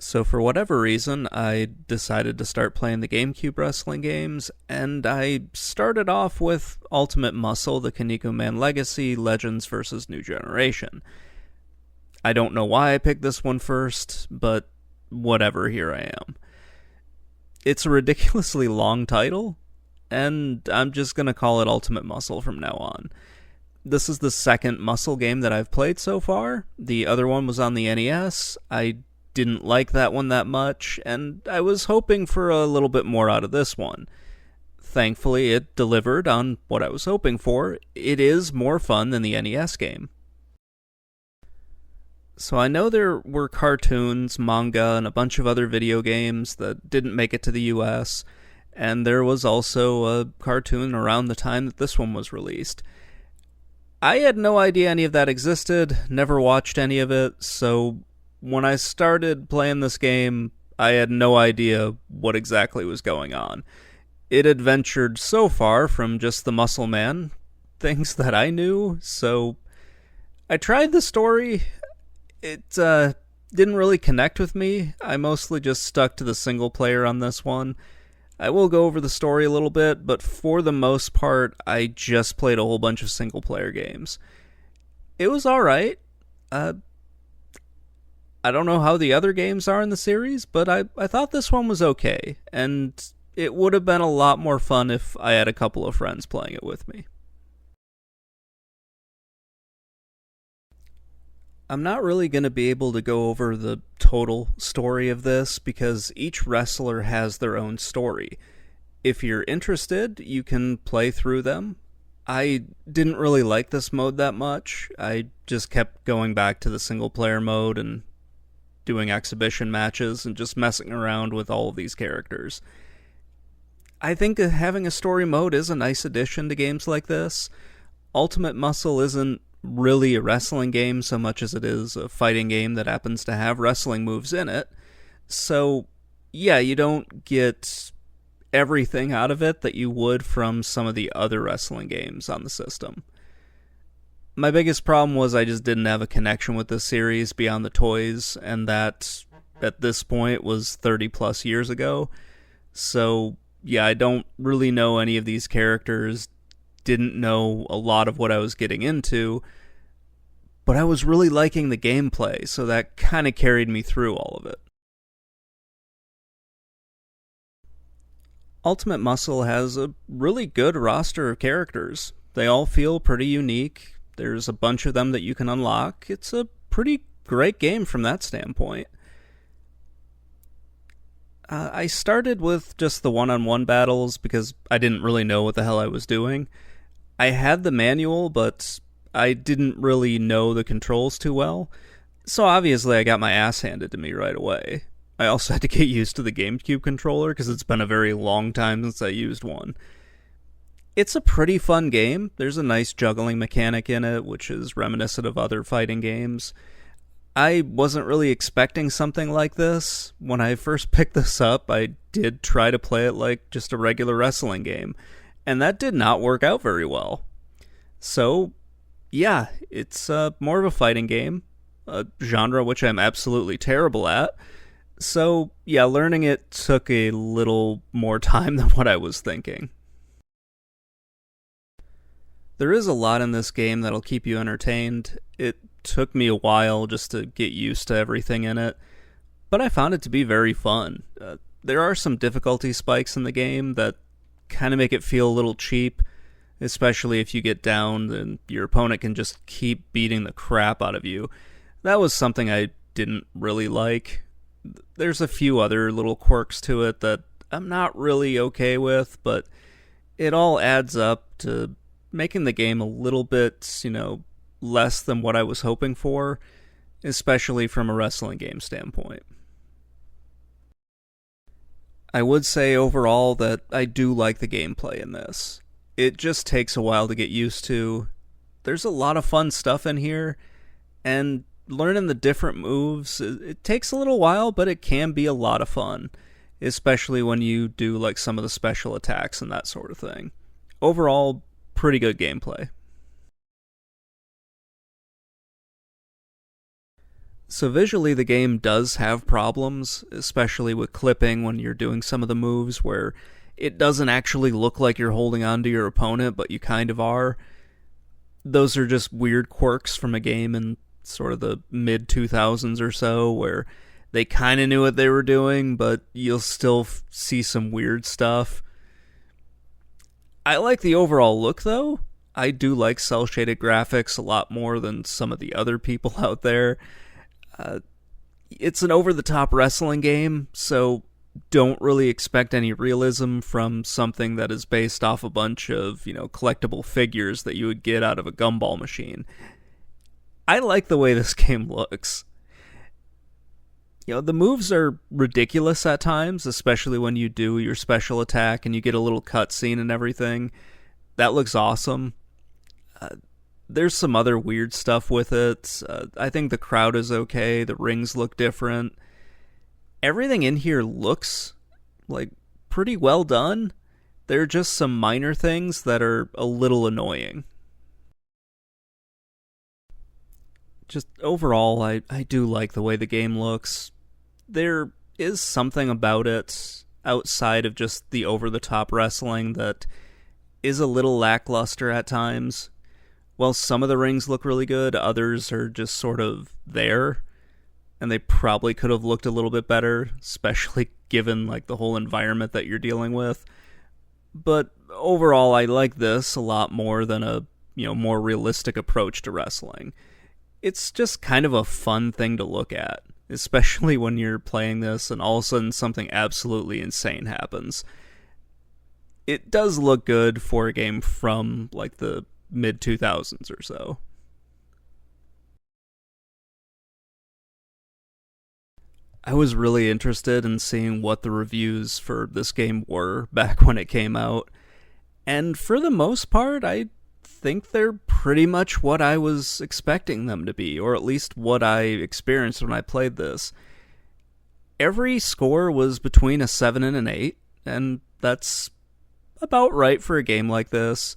So for whatever reason, I decided to start playing the GameCube wrestling games, and I started off with Ultimate Muscle, the Kaneko Man Legacy, Legends vs. New Generation. I don't know why I picked this one first, but whatever, here I am. It's a ridiculously long title, and I'm just gonna call it Ultimate Muscle from now on. This is the second Muscle game that I've played so far. The other one was on the NES. I didn't like that one that much, and I was hoping for a little bit more out of this one. Thankfully, it delivered on what I was hoping for. It is more fun than the NES game. So I know there were cartoons, manga, and a bunch of other video games that didn't make it to the US, and there was also a cartoon around the time that this one was released. I had no idea any of that existed, never watched any of it, so when I started playing this game, I had no idea what exactly was going on. It adventured so far from just the Muscle Man, things that I knew, so I tried the story. It didn't really connect with me. I mostly just stuck to the single player on this one. I will go over the story a little bit, but for the most part, I just played a whole bunch of single player games. It was alright. I don't know how the other games are in the series, but I thought this one was okay, and it would have been a lot more fun if I had a couple of friends playing it with me. I'm not really going to be able to go over the total story of this because each wrestler has their own story. If you're interested, you can play through them. I didn't really like this mode that much. I just kept going back to the single player mode and doing exhibition matches and just messing around with all of these characters. I think having a story mode is a nice addition to games like this. Ultimate Muscle isn't really a wrestling game so much as it is a fighting game that happens to have wrestling moves in it. So, yeah, you don't get everything out of it that you would from some of the other wrestling games on the system. My biggest problem was I just didn't have a connection with this series beyond the toys, and that, at this point, was 30 plus years ago. So, yeah, I don't really know any of these characters, didn't know a lot of what I was getting into, but I was really liking the gameplay, so that kind of carried me through all of it. Ultimate Muscle has a really good roster of characters. They all feel pretty unique. There's a bunch of them that you can unlock. It's a pretty great game from that standpoint. I started with just the one-on-one battles because I didn't really know what the hell I was doing. I had the manual, but I didn't really know the controls too well. So obviously I got my ass handed to me right away. I also had to get used to the GameCube controller because it's been a very long time since I used one. It's a pretty fun game. There's a nice juggling mechanic in it, which is reminiscent of other fighting games. I wasn't really expecting something like this. When I first picked this up, I did try to play it like just a regular wrestling game, and that did not work out very well. So, yeah, it's more of a fighting game, a genre which I'm absolutely terrible at. So, yeah, learning it took a little more time than what I was thinking. There is a lot in this game that'll keep you entertained. It took me a while just to get used to everything in it, but I found it to be very fun. There are some difficulty spikes in the game that kind of make it feel a little cheap, especially if you get down and your opponent can just keep beating the crap out of you. That was something I didn't really like. There's a few other little quirks to it that I'm not really okay with, but it all adds up to making the game a little bit, less than what I was hoping for, especially from a wrestling game standpoint. I would say overall that I do like the gameplay in this. It just takes a while to get used to. There's a lot of fun stuff in here, and learning the different moves, it takes a little while, but it can be a lot of fun, especially when you do like some of the special attacks and that sort of thing. Overall, pretty good gameplay. So visually, the game does have problems, especially with clipping when you're doing some of the moves where it doesn't actually look like you're holding on to your opponent, but you kind of are. Those are just weird quirks from a game in sort of the mid 2000s or so, where they kind of knew what they were doing, but you'll still see some weird stuff. I like the overall look, though. I do like cel-shaded graphics a lot more than some of the other people out there. It's an over-the-top wrestling game, so don't really expect any realism from something that is based off a bunch of, collectible figures that you would get out of a gumball machine. I like the way this game looks. The moves are ridiculous at times, especially when you do your special attack and you get a little cutscene and everything. That looks awesome. There's some other weird stuff with it. I think the crowd is okay. The rings look different. Everything in here looks pretty well done. There are just some minor things that are a little annoying. Just overall, I do like the way the game looks. There is something about it outside of just the over-the-top wrestling that is a little lackluster at times. While some of the rings look really good, others are just sort of there, and they probably could have looked a little bit better, especially given the whole environment that you're dealing with. But overall, I like this a lot more than a more realistic approach to wrestling. It's just kind of a fun thing to look at, especially when you're playing this and all of a sudden something absolutely insane happens. It does look good for a game from the mid 2000s or so. I was really interested in seeing what the reviews for this game were back when it came out, and for the most part, I think they're pretty much what I was expecting them to be, or at least what I experienced when I played this. Every score was between a 7 and an 8, and that's about right for a game like this.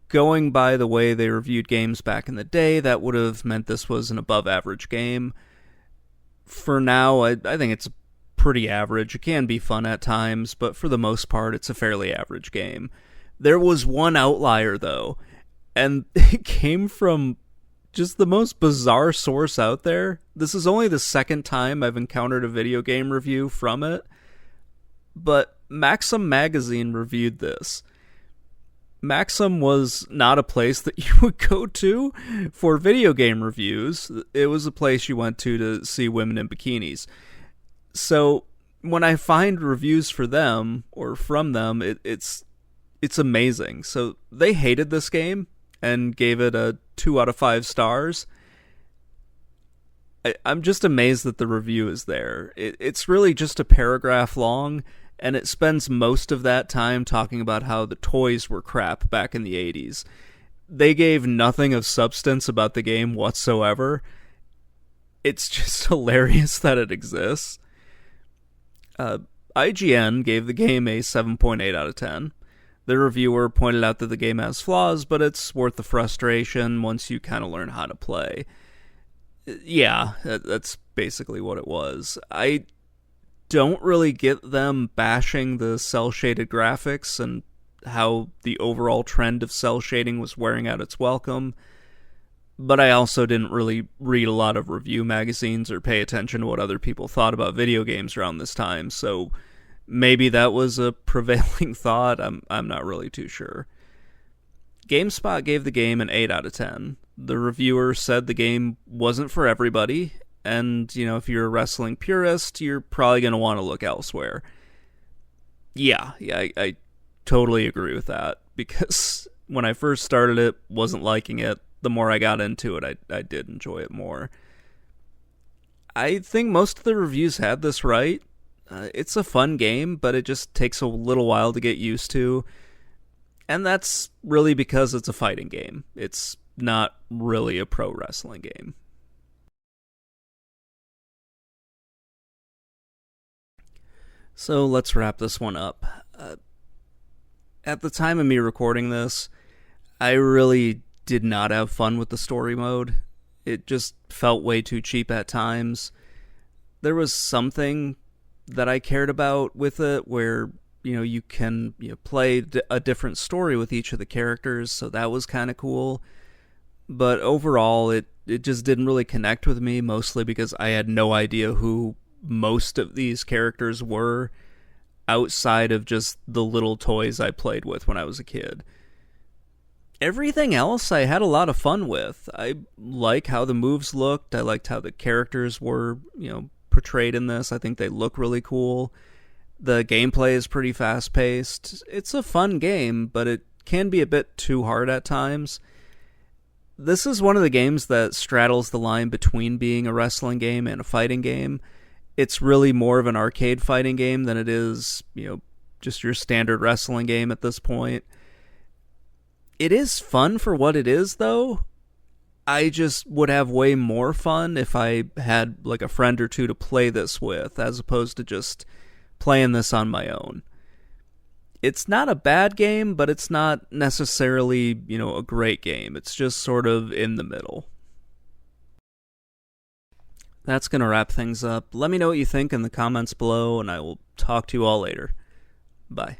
Going by the way they reviewed games back in the day, that would have meant this was an above-average game. For now, I think it's pretty average. It can be fun at times, but for the most part, it's a fairly average game. There was one outlier, though, and it came from just the most bizarre source out there. This is only the second time I've encountered a video game review from it, but Maxim Magazine reviewed this. Maxim was not a place that you would go to for video game reviews. It was a place you went to see women in bikinis. So when I find reviews for them, or from them, it's amazing. So they hated this game and gave it a 2 out of 5 stars. I'm just amazed that the review is there. It's really just a paragraph long, and it spends most of that time talking about how the toys were crap back in the 80s. They gave nothing of substance about the game whatsoever. It's just hilarious that it exists. IGN gave the game a 7.8 out of 10. The reviewer pointed out that the game has flaws, but it's worth the frustration once you kind of learn how to play. Yeah, that's basically what it was. I don't really get them bashing the cel-shaded graphics and how the overall trend of cel shading was wearing out its welcome, but I also didn't really read a lot of review magazines or pay attention to what other people thought about video games around this time, so maybe that was a prevailing thought. I'm not really too sure. GameSpot gave the game an 8 out of 10. The reviewer said the game wasn't for everybody, and, if you're a wrestling purist, you're probably going to want to look elsewhere. Yeah, I totally agree with that, because when I first started it, wasn't liking it. The more I got into it, I did enjoy it more. I think most of the reviews had this right. It's a fun game, but it just takes a little while to get used to. And that's really because it's a fighting game. It's not really a pro wrestling game. So let's wrap this one up. At the time of me recording this, I really did not have fun with the story mode. It just felt way too cheap at times. There was something that I cared about with it where, you can play a different story with each of the characters, so that was kind of cool. But overall, it just didn't really connect with me, mostly because I had no idea who most of these characters were outside of just the little toys I played with when I was a kid. Everything else I had a lot of fun with. I like how the moves looked. I liked how the characters were, portrayed in this. I think they look really cool. The gameplay is pretty fast paced. It's a fun game, but it can be a bit too hard at times. This is one of the games that straddles the line between being a wrestling game and a fighting game. It's really more of an arcade fighting game than it is, just your standard wrestling game at this point. It is fun for what it is, though. I just would have way more fun if I had like a friend or two to play this with, as opposed to just playing this on my own. It's not a bad game, but it's not necessarily, a great game. It's just sort of in the middle. That's going to wrap things up. Let me know what you think in the comments below, and I will talk to you all later. Bye.